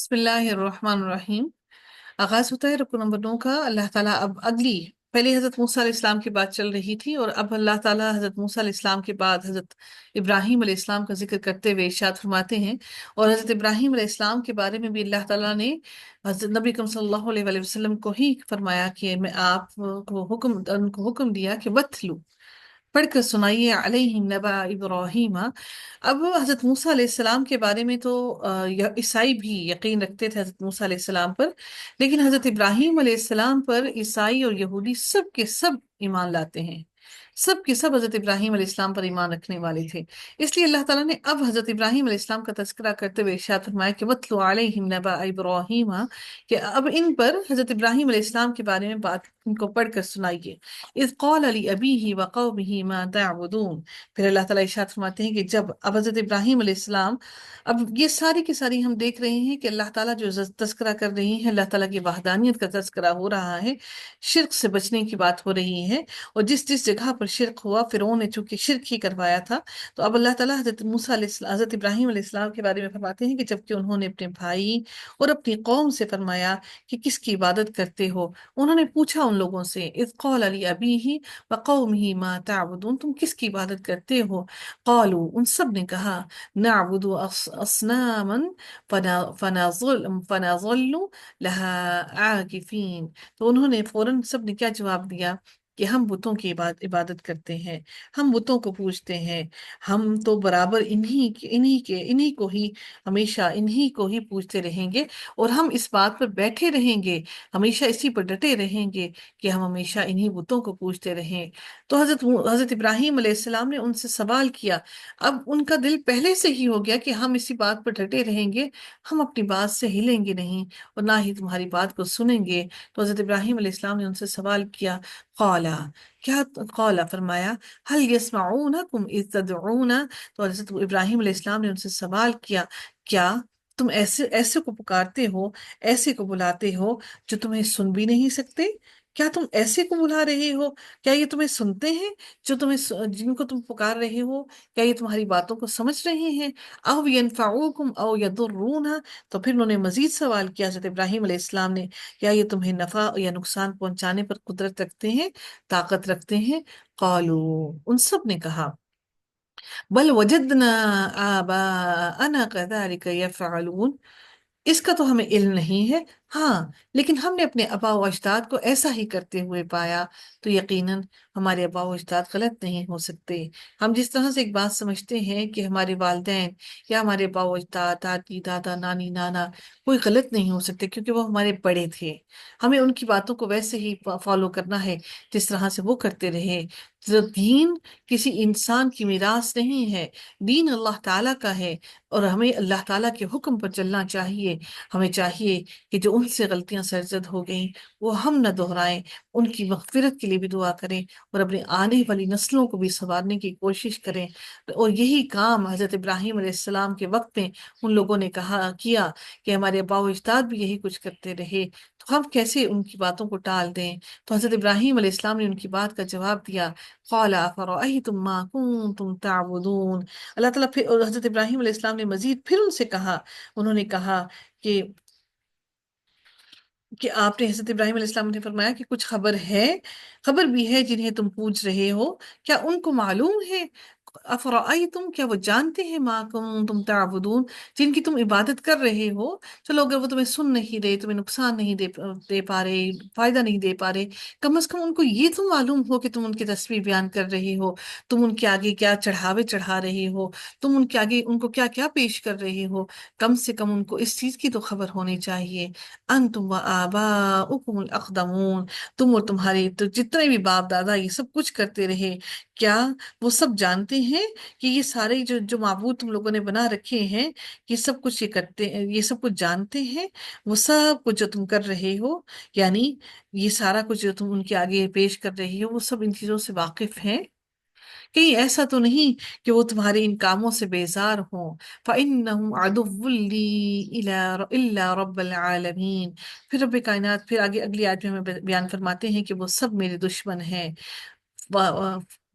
بسم اللہ الرحمن الرحیم۔ آغاز ہوتا ہے رکن نمبر 9 کا۔ اللہ تعالیٰ اب اگلی، پہلے حضرت موسیٰ علیہ السلام کی بات چل رہی تھی، اور اب اللہ تعالیٰ حضرت موسیٰ علیہ السلام کے بعد حضرت ابراہیم علیہ السلام کا ذکر کرتے ہوئے ارشاد فرماتے ہیں، اور حضرت ابراہیم علیہ السلام کے بارے میں بھی اللہ تعالیٰ نے حضرت نبی اکرم صلی اللہ علیہ وآلہ وسلم کو ہی فرمایا کہ میں آپ کو ان کو حکم دیا کہ وَاتْلُو، پڑھ کر سنائیے علیہم نبأ ابراہیم۔ اب حضرت موسیٰ علیہ السلام کے بارے میں تو عیسائی بھی یقین رکھتے تھے حضرت موسیٰ علیہ السلام پر، لیکن حضرت ابراہیم علیہ السلام پر عیسائی اور یہودی سب کے سب ایمان لاتے ہیں، سب کے سب حضرت ابراہیم علیہ السلام پر ایمان رکھنے والے تھے۔ اس لیے اللہ تعالیٰ نے اب حضرت ابراہیم علیہ السلام کا تذکرہ کرتے ہوئے ارشاد فرمایا کہ وَاتْلُ عَلَيْهِمْ نَبَأَ إِبْرَاهِيمَ، کہ اب ان پر حضرت ابراہیم علیہ السلام کے بارے میں بات ان کو پڑھ کر سنائیے۔ اذ قال لأبیہ وقومہ ما تعبدون، پھر اللہ تعالیٰ ارشاد فرماتے ہیں کہ جب اب حضرت ابراہیم علیہ السلام، اب یہ ساری کی ساری ہم دیکھ رہے ہیں کہ اللہ تعالیٰ جو تذکرہ کر رہی ہے، اللہ تعالیٰ کی وحدانیت کا تذکرہ ہو رہا ہے، شرک سے بچنے کی بات ہو رہی ہے، اور جس جس جگہ پر شرک ہوا، فرعون نے چونکہ شرک ہی کروایا تھا، تو اب اللہ تعالیٰ حضرت موسیٰ علیہ السلام، حضرت ابراہیم علیہ السلام کے بارے میں فرماتے ہیں کہ جبکہ انہوں نے اپنے بھائی اور اپنی قوم سے فرمایا کہ کس کی عبادت کرتے ہو، انہوں نے پوچھا ان لوگوں سے اذ قال لأبیہ وقومہ ما تعبدون، تم کس کی عبادت کرتے ہو؟ قالوا، ان سب نے کہا نعبد اصناما فنظل لها عاکفین، تو انہوں نے فوراً سب نے کیا جواب دیا کہ ہم بتوں کی عبادت کرتے ہیں، ہم بتوں کو پوجتے ہیں، ہم تو برابر انہی کو ہی ہمیشہ انہی کو ہی پوجتے رہیں گے، اور ہم اس بات پر بیٹھے رہیں گے، ہمیشہ اسی پر ڈٹے رہیں گے کہ ہم ہمیشہ انہی بتوں کو پوجتے رہیں۔ تو حضرت ابراہیم علیہ السلام نے ان سے سوال کیا، اب ان کا دل پہلے سے ہی ہو گیا کہ ہم اسی بات پر ڈٹے رہیں گے، ہم اپنی بات سے ہلیں گے نہیں اور نہ ہی تمہاری بات کو سنیں گے۔ تو حضرت ابراہیم علیہ السلام نے ان سے سوال کیا، قالا، کیا قالا فرمایا، هل يسمعونكم اذ تدعون، تو حضرت ابراہیم علیہ السلام نے ان سے سوال کیا، کیا تم ایسے کو پکارتے ہو، ایسے کو بلاتے ہو جو تمہیں سن بھی نہیں سکتے؟ کیا تم ایسے کو بلا رہے ہو؟ کیا یہ تمہیں سنتے ہیں جو جن کو تم پکار رہے ہو؟ کیا یہ تمہاری باتوں کو سمجھ رہے ہیں؟ او ینفعوکم او یضرون، تو پھر انہوں نے مزید سوال کیا حضرت ابراہیم علیہ السلام نے، کیا یہ تمہیں نفع یا نقصان پہنچانے پر قدرت رکھتے ہیں، طاقت رکھتے ہیں؟ قالو، ان سب نے کہا بل وجدنا آباءنا كذلك يفعلون، اس کا تو ہمیں علم نہیں ہے، ہاں لیکن ہم نے اپنے آباء و اجداد کو ایسا ہی کرتے ہوئے پایا، تو یقیناً ہمارے آباء و اجداد غلط نہیں ہو سکتے۔ ہم جس طرح سے ایک بات سمجھتے ہیں کہ ہمارے والدین یا ہمارے آباء و اجداد، دادی دادا نانی نانا کوئی غلط نہیں ہو سکتے کیونکہ وہ ہمارے بڑے تھے، ہمیں ان کی باتوں کو ویسے ہی فالو کرنا ہے جس طرح سے وہ کرتے رہے۔ تو دین کسی انسان کی میراث نہیں ہے، دین اللہ تعالیٰ کا ہے، اور ہمیں اللہ تعالیٰ کے حکم پر چلنا چاہیے۔ ہمیں چاہیے کہ جو ان سے غلطیاں سرزد ہو گئیں وہ ہم نہ دہرائیں، ان کی مغفرت کے لیے بھی دعا کریں، اور اپنے آنے والی نسلوں کو بھی سنوارنے کی کوشش کریں۔ اور یہی کام حضرت ابراہیم علیہ السلام کے وقت میں ان لوگوں نے کیا کہ ہمارے آباء و اجداد بھی یہی کچھ کرتے رہے، تو ہم کیسے ان کی باتوں کو ٹال دیں؟ تو حضرت ابراہیم علیہ السلام نے ان کی بات کا جواب دیا، قال افرأیتم ما کنتم تعبدون، اللہ تعالیٰ پھر، اور حضرت ابراہیم علیہ السلام نے مزید پھر ان سے کہا، انہوں نے کہا کہ آپ نے، حضرت ابراہیم علیہ السلام نے فرمایا کہ کچھ خبر بھی ہے جنہیں تم پوچھ رہے ہو، کیا ان کو معلوم ہے؟ افرأیتم، کیا وہ جانتے ہیں ما کنتم تعبدون، جن کی تم عبادت کر رہے ہو؟ چلو اگر وہ تمہیں سن نہیں رہے، تمہیں نقصان نہیں دے پا رہے، فائدہ نہیں دے پا رہے، کم از کم ان کو یہ تو معلوم ہو کہ تم ان کی تصویر بیان کر رہے ہو، تم ان کے آگے کیا چڑھاوے چڑھا رہے ہو، تم ان کے آگے ان کو کیا کیا پیش کر رہے ہو، کم سے کم ان کو اس چیز کی تو خبر ہونی چاہیے۔ انتم و آباؤکم الاقدمون، تم اور تمہارے تو جتنے بھی باپ دادا یہ سب کچھ کرتے رہے، کیا وہ سب جانتے ہیں کہ یہ سارے جو معبود تم لوگوں نے بنا رکھے ہیں، یہ سب کچھ یہ سب کچھ جانتے ہیں؟ وہ سب کچھ جو تم کر رہے ہو، یعنی یہ سارا کچھ جو تم ان کے آگے پیش کر رہے ہو، وہ سب ان چیزوں سے واقف ہیں؟ کہیں ایسا تو نہیں کہ وہ تمہارے ان کاموں سے بیزار ہوں؟ فَإِنَّهُمْ عَدُوٌّ لِّي إِلَّا رَبَّ الْعَالَمِينَ، پھر رب کائنات پھر آگے اگلی آیت میں ہمیں بیان فرماتے ہیں کہ وہ سب میرے دشمن ہیں،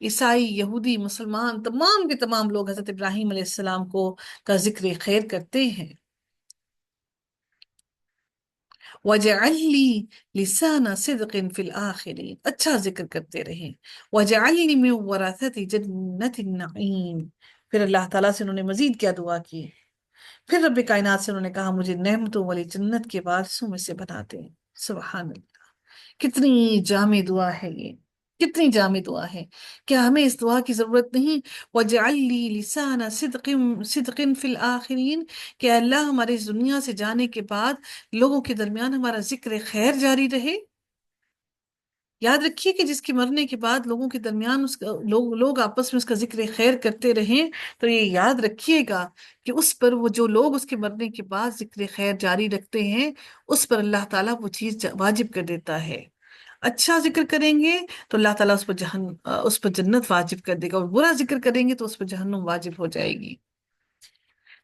عیسائی، یہودی، مسلمان، تمام کے تمام لوگ حضرت ابراہیم علیہ السلام کو کا ذکر خیر کرتے ہیں۔ وَجَعَلْ لِي لِسَانَ صِدْقٍ فِي الْآخِرِينَ، اچھا ذکر کرتے رہیں۔ وَجَعَلْنِي مِنْ وَرَثَةِ جَنَّةِ النَّعِيمِ، پھر اللہ تعالیٰ سے انہوں نے مزید کیا دعا کی؟ پھر رب کائنات سے انہوں نے کہا مجھے نعمتوں والی جنت کے وارثوں میں سے بنا دیں۔ سبحان اللہ، کتنی جامع دعا ہے یہ، کتنی جامع دعا ہے! کیا ہمیں اس دعا کی ضرورت نہیں؟ وَجْعَلْ لِي لِسَانَ صِدْقٍ فِي الْآخِرِينَ، کہ اللہ ہمارے اس دنیا سے جانے کے بعد لوگوں کے درمیان ہمارا ذکر خیر جاری رہے۔ یاد رکھیے کہ جس کے مرنے کے بعد لوگوں کے درمیان لوگ آپس میں اس کا ذکر خیر کرتے رہیں، تو یہ یاد رکھیے گا کہ اس پر وہ جو لوگ اس کے مرنے کے بعد ذکر خیر جاری رکھتے ہیں، اس پر اللہ تعالیٰ وہ چیز واجب کر دیتا ہے۔ اچھا ذکر کریں گے تو اللہ تعالیٰ اس پر جنت واجب کر دے گا، اور برا ذکر کریں گے تو اس پر جہنم واجب ہو جائے گی۔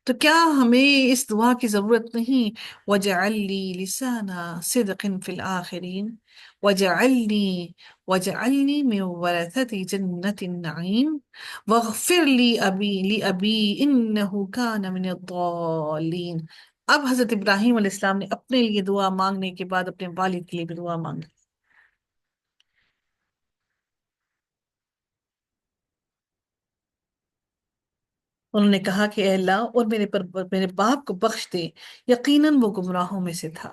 تو کیا ہمیں اس دعا کی ضرورت نہیں؟ وَجَعَلْ لِي لِسَانَ صِدْقٍ فِي الْآخِرِينَ وَجَعَلْنِي مِنْ وَرَثَةِ جَنَّةِ النَّعِيمِ وَاغْفِرْ لِأَبِي إِنَّهُ كَانَ مِنَ الضَّالِّينَ۔ اب حضرت ابراہیم علیہ السلام نے اپنے لیے دعا مانگنے کے بعد اپنے والد کے لیے بھی دعا مانگی۔ انہوں نے کہا کہ اے اللہ، اور میرے باپ کو بخش دے، یقیناً وہ گمراہوں میں سے تھا۔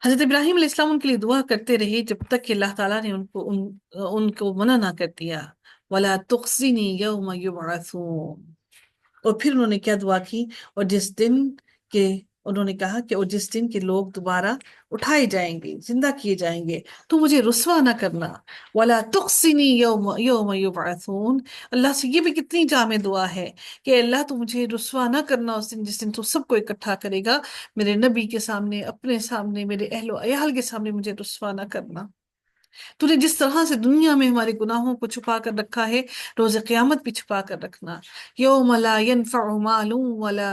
حضرت ابراہیم علیہ السلام ان کے لیے دعا کرتے رہے جب تک کہ اللہ تعالیٰ نے ان کو منع نہ کر دیا۔ وَلَا تُخْزِنِي يَوْمَ يُبْعَثُونَ، اور پھر انہوں نے کیا دعا کی؟ اور جس دن کے انہوں نے کہا کہ اور جس دن کے لوگ دوبارہ اٹھائے جائیں گے، زندہ کیے جائیں گے، تو مجھے رسوا نہ کرنا۔ وَلَا تُخْزِنِي يَوْمَ يُبْعَثُونَ، اللہ سے یہ بھی کتنی جامع دعا ہے کہ اللہ تو مجھے رسوا نہ کرنا اس دن جس دن تو سب کو اکٹھا کرے گا، میرے نبی کے سامنے، اپنے سامنے، میرے اہل و عیال کے سامنے مجھے رسوا نہ کرنا۔ تو نے جس طرح سے دنیا میں ہمارے گناہوں کو چھپا کر رکھا ہے، روز قیامت بھی چھپا کر رکھنا۔ یوم لا ينفع مال ولا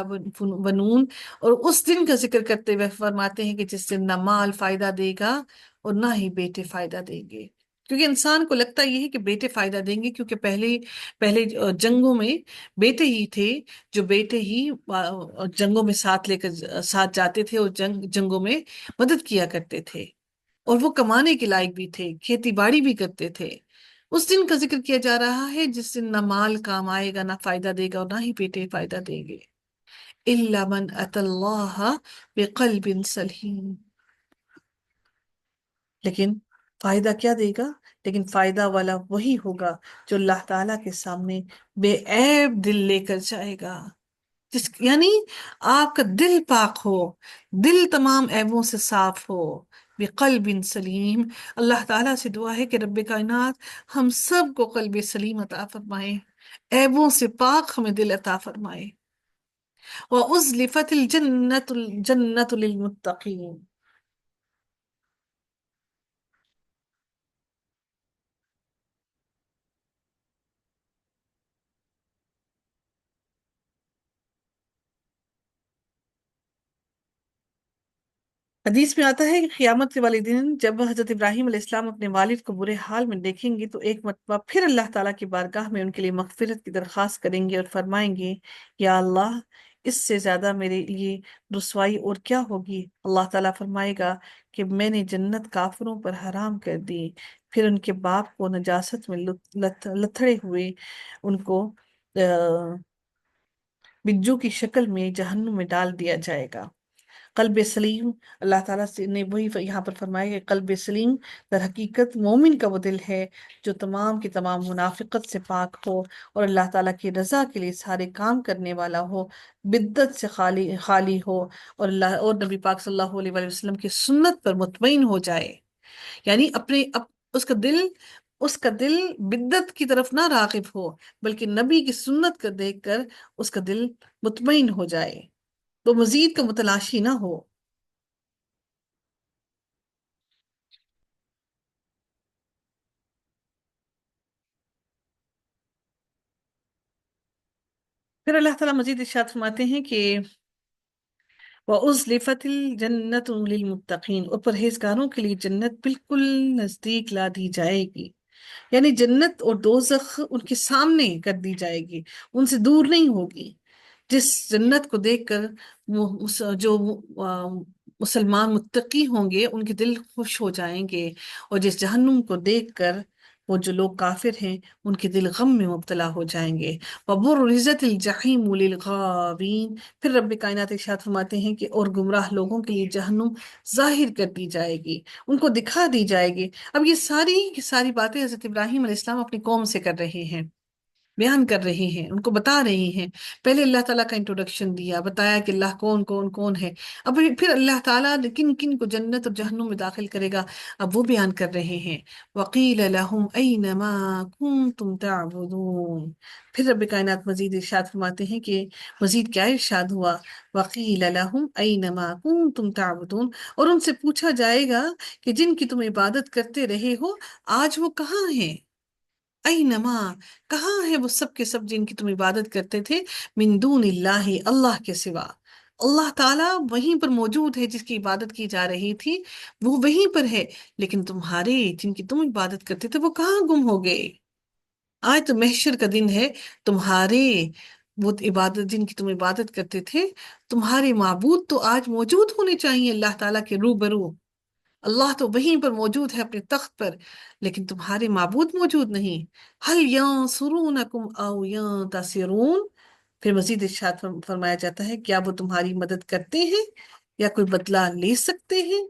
بنون، اور اس دن کا ذکر کرتے ہوئے فرماتے ہیں کہ جس دن نہ مال فائدہ دے گا اور نہ ہی بیٹے فائدہ دیں گے۔ کیونکہ انسان کو لگتا یہ ہے کہ بیٹے فائدہ دیں گے، کیونکہ پہلے جنگوں میں بیٹے ہی تھے جو بیٹے ہی جنگوں میں ساتھ جاتے تھے اور جنگوں میں مدد کیا کرتے تھے، اور وہ کمانے کے لائق بھی تھے، کھیتی باڑی بھی کرتے تھے۔ اس دن کا ذکر کیا جا رہا ہے جس دن نہ مال کام آئے گا، نہ فائدہ دے گا، اور نہ ہی بیٹے فائدہ دیں گے۔ إِلَّا مَنْ أَتَى اللَّهَ بِقَلْبٍ سَلِيمٍ، لیکن فائدہ کیا دے گا؟ لیکن فائدہ والا وہی ہوگا جو اللہ تعالیٰ کے سامنے بے عیب دل لے کر جائے گا، یعنی آپ کا دل پاک ہو، دل تمام عیبوں سے صاف ہو۔ بقلب سلیم، اللہ تعالیٰ سے دعا ہے کہ رب کائنات ہم سب کو قلب سلیم عطا فرمائے، عیبوں سے پاک ہمیں دل عطا فرمائے۔ وَأُزْلِفَتِ الْجَنَّةُ لِلْمُتَّقِينَ، حدیث میں آتا ہے کہ قیامت کے والے دن جب حضرت ابراہیم علیہ السلام اپنے والد کو برے حال میں دیکھیں گے، تو ایک مرتبہ پھر اللہ تعالیٰ کی بارگاہ میں ان کے لیے مغفرت کی درخواست کریں گے اور فرمائیں گے یا اللہ، اس سے زیادہ میرے لیے رسوائی اور کیا ہوگی؟ اللہ تعالیٰ فرمائے گا کہ میں نے جنت کافروں پر حرام کر دی۔ پھر ان کے باپ کو نجاست میں لتھڑے ہوئے ان کو بجو کی شکل میں جہنم میں ڈال دیا جائے گا۔ قلب سلیم، اللہ تعالیٰ نے وہی یہاں پر فرمایا کہ قلب سلیم در حقیقت مومن کا وہ دل ہے جو تمام کی تمام منافقت سے پاک ہو اور اللہ تعالیٰ کی رضا کے لیے سارے کام کرنے والا ہو، بدعت سے خالی ہو، اور نبی پاک صلی اللہ علیہ وآلہ وسلم کی سنت پر مطمئن ہو جائے، یعنی اس کا دل بدعت کی طرف نہ راغب ہو، بلکہ نبی کی سنت کا دیکھ کر اس کا دل مطمئن ہو جائے، تو مزید کا متلاشی نہ ہو۔ پھر اللہ تعالیٰ مزید ارشاد فرماتے ہیں کہ وَأُزْلِفَتِ الْجَنَّةُ لِلْمُتَّقِينَ، اور پرہیزگاروں کے لیے جنت بالکل نزدیک لا دی جائے گی۔ یعنی جنت اور دوزخ ان کے سامنے کر دی جائے گی، ان سے دور نہیں ہوگی۔ جس جنت کو دیکھ کر جو مسلمان متقی ہوں گے ان کے دل خوش ہو جائیں گے، اور جس جہنم کو دیکھ کر وہ جو لوگ کافر ہیں ان کے دل غم میں مبتلا ہو جائیں گے۔ وَبُرِّزَتِ الْجَحِيمُ لِلْغَاوِينَ، پھر رب کائنات ارشاد فرماتے ہیں کہ اور گمراہ لوگوں کے لیے جہنم ظاہر کر دی جائے گی، ان کو دکھا دی جائے گی۔ اب یہ ساری کی ساری باتیں حضرت ابراہیم علیہ السلام اپنی قوم سے کر رہے ہیں، بیان کر رہے ہیں، ان کو بتا رہے ہیں۔ پہلے اللہ تعالیٰ کا انٹروڈکشن دیا، بتایا کہ اللہ کون کون کون ہے، اب پھر اللہ تعالیٰ کن کن کو جنت اور جہنم میں داخل کرے گا، اب وہ بیان کر رہے ہیں۔ وَقِيلَ لَهُمْ أَيْنَ مَا كُنْتُمْ تَعْبُدُونَ، پھر رب کائنات مزید ارشاد فرماتے ہیں کہ مزید کیا ارشاد ہوا، وَقِيلَ لَهُمْ أَيْنَ مَا كُنْتُمْ تَعْبُدُونَ، اور ان سے پوچھا جائے گا کہ جن کی تم عبادت کرتے رہے ہو آج وہ کہاں ہیں؟ اینما، کہاں ہے وہ سب کے سب جن کی تم عبادت کرتے تھے، من دون اللہ، اللہ کے سوا۔ اللہ تعالیٰ وہیں پر موجود ہے، جس کی عبادت کی جا رہی تھی وہ وہیں پر ہے، لیکن تمہارے جن کی تم عبادت کرتے تھے وہ کہاں گم ہو گئے؟ آج تو محشر کا دن ہے، تمہارے وہ عبادت جن کی تم عبادت کرتے تھے، تمہارے معبود تو آج موجود ہونے چاہیے اللہ تعالیٰ کے روبرو۔ اللہ تو وہیں پر موجود ہے اپنے تخت پر، لیکن تمہارے معبود موجود نہیں۔ حل ینصرونکم او ینتصرون، پھر مزید ارشاد فرمایا جاتا ہے کیا وہ تمہاری مدد کرتے ہیں یا کوئی بدلہ لے سکتے ہیں؟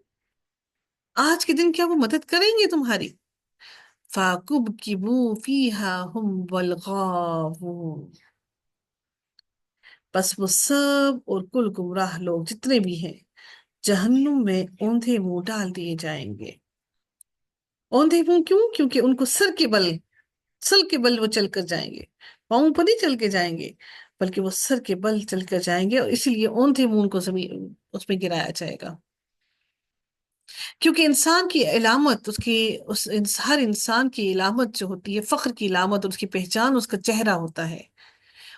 آج کے دن کیا وہ مدد کریں گے تمہاری؟ فَكُبْكِبُوا فِيهَا هُمْ وَالْغَاوُونَ، بس وہ سب اور کل گمراہ لوگ جتنے بھی ہیں جہنم میں اوندھے منہ ڈال دیے جائیں گے۔ اوندھے منہ کیوں؟ کیونکہ ان کو سر کے بل وہ چل کر جائیں گے، پاؤں پر نہیں چل کے جائیں گے بلکہ وہ سر کے بل چل کر جائیں گے، اور اسی لیے اوندھے منہ ان کو زمین اس میں گرایا جائے گا۔ کیونکہ انسان کی علامت ہر انسان کی علامت جو ہوتی ہے، فخر کی علامت اور اس کی پہچان اس کا چہرہ ہوتا ہے،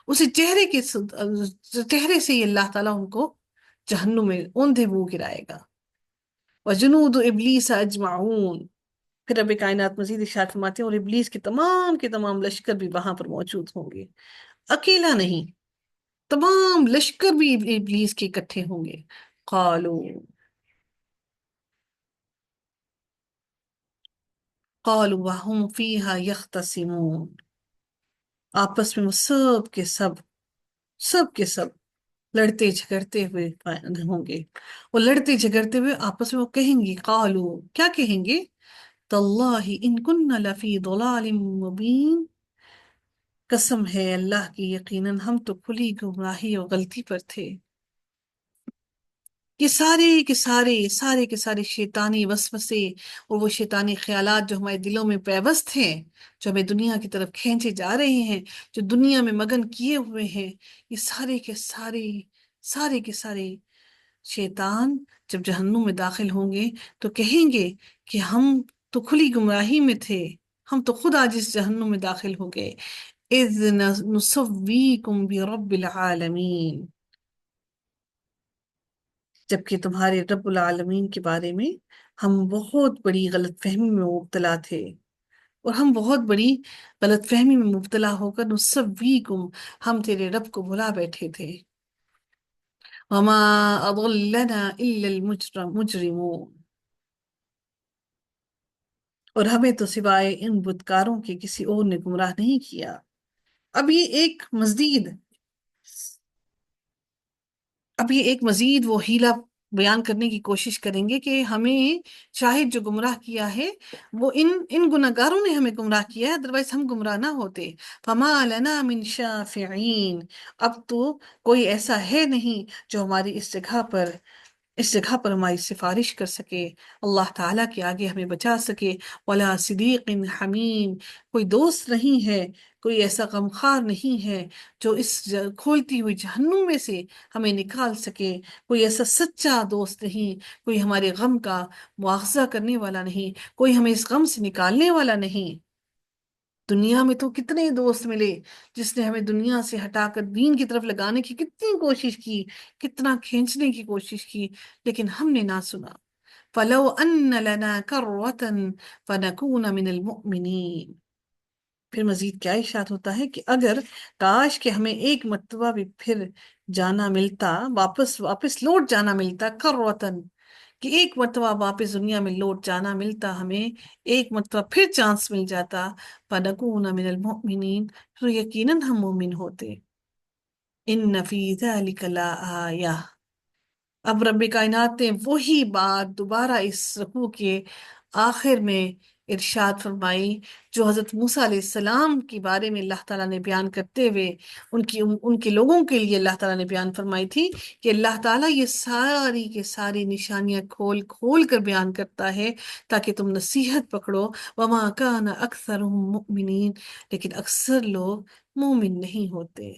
اسی چہرے سے ہی اللہ تعالیٰ ان کو جہنم میں اوندھے منہ گرائے گا۔ وَجُنُودُ إِبْلِيسَ أَجْمَعُونَ، پھر رب کائنات مزید ارشاد فرماتے ہیں اور ابلیس کے تمام لشکر بھی وہاں پر موجود ہوں گے، اکیلا نہیں، تمام لشکر بھی ابلیس کے اکٹھے ہوں گے۔ قالوا وهم فيها يختصمون، آپس میں وہ سب کے سب لڑتے جھگڑتے ہوئے ہوں گے، وہ لڑتے جھگڑتے ہوئے آپس میں وہ کہیں گے، قالوا، کیا کہیں گے، تاللہ ان كنا لفی ضلال مبین، قسم ہے اللہ کی یقیناً ہم تو کھلی گمراہی اور غلطی پر تھے۔ یہ سارے کے سارے شیطانی وسوسے اور وہ شیطانی خیالات جو ہمارے دلوں میں پیوست ہیں، جو ہمیں دنیا کی طرف کھینچے جا رہے ہیں، جو دنیا میں مگن کیے ہوئے ہیں، یہ سارے کے سارے شیطان جب جہنم میں داخل ہوں گے تو کہیں گے کہ ہم تو کھلی گمراہی میں تھے، ہم تو خود آج اس جہنم میں داخل ہو گئے۔ اذ نسویکم برب العالمین، جبکہ تمہارے رب العالمین کے بارے میں ہم بہت بڑی غلط فہمی میں مبتلا تھے، اور ہم بہت بڑی غلط فہمی میں مبتلا ہو کر نسویکم، ہم تیرے رب کو بھلا بیٹھے تھے۔ وما اضلنا الا المجرمون، اور ہمیں تو سوائے ان بدکاروں کے کسی اور نے گمراہ نہیں کیا۔ اب یہ ایک مزید وہ ہیلا بیان کرنے کی کوشش کریں گے کہ ہمیں شاہد جو گمراہ کیا ہے وہ ان گناہگاروں نے ہمیں گمراہ کیا ہے، ادروائز ہم گمراہ نہ ہوتے۔ فما لنا من شافعین، اب تو کوئی ایسا ہے نہیں جو ہماری اس جگہ پر ہماری سفارش کر سکے، اللہ تعالیٰ کے آگے ہمیں بچا سکے۔ ولا صدیق حمیم، کوئی دوست نہیں ہے، کوئی ایسا غمخوار نہیں ہے جو اس کھولتی ہوئی جہنم میں سے ہمیں نکال سکے، کوئی ایسا سچا دوست نہیں، کوئی ہمارے غم کا مواخذہ کرنے والا نہیں، کوئی ہمیں اس غم سے نکالنے والا نہیں۔ دنیا میں تو کتنے دوست ملے، جس نے ہمیں دنیا سے ہٹا کر دین کی طرف لگانے کی کتنی کوشش کی، کتنا کھینچنے کی کوشش کی، لیکن ہم نے نہ سنا۔ فلو ان لنا کرۃ فنکون من المؤمنین. پھر مزید کیا ارشاد ہوتا ہے کہ اگر کاش کہ ہمیں ایک مرتبہ بھی پھر جانا ملتا، واپس واپس لوٹ جانا ملتا، کرۃن، کہ ایک مرتبہ واپس دنیا میں لوٹ جانا ملتا ہمیں، ایک مرتبہ پھر چانس مل جاتا، فنکون من المؤمنین، تو یقیناً ہم مومن ہوتے. ان فی ذلک لآیہ. اب رب کائنات نے وہی بات دوبارہ اس رکوع کے آخر میں ارشاد فرمائی جو حضرت موسیٰ علیہ السلام کے بارے میں اللہ تعالیٰ نے بیان کرتے ہوئے ان کے لوگوں کے لیے اللہ تعالیٰ نے بیان فرمائی تھی، کہ اللہ تعالیٰ یہ ساری کے ساری نشانیاں کھول کھول کر بیان کرتا ہے تاکہ تم نصیحت پکڑو. وما کان اکثرهم مؤمنین، لیکن اکثر لوگ مومن نہیں ہوتے،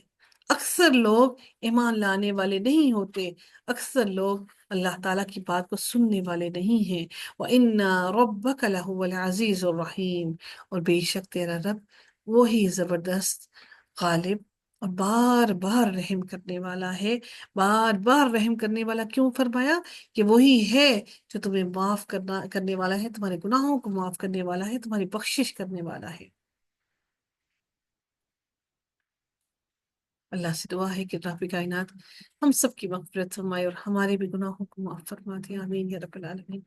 اکثر لوگ ایمان لانے والے نہیں ہوتے، اکثر لوگ اللہ تعالیٰ کی بات کو سننے والے نہیں ہیں. وَإِنَّ رَبَّكَ لَهُوَ الْعَزِيزُ الرَّحِيمُ، اور بے شک تیرا رب وہی زبردست، غالب اور بار بار رحم کرنے والا ہے. بار بار رحم کرنے والا کیوں فرمایا؟ کہ وہی ہے جو تمہیں معاف کرنے والا ہے، تمہارے گناہوں کو معاف کرنے والا ہے، تمہاری بخشش کرنے والا ہے. اللہ سے دعا ہے کہ رب کائنات ہم سب کی مغفرت فرمائے اور ہمارے بھی گناہوں کو معاف فرما دے. آمین یا رب العالمین.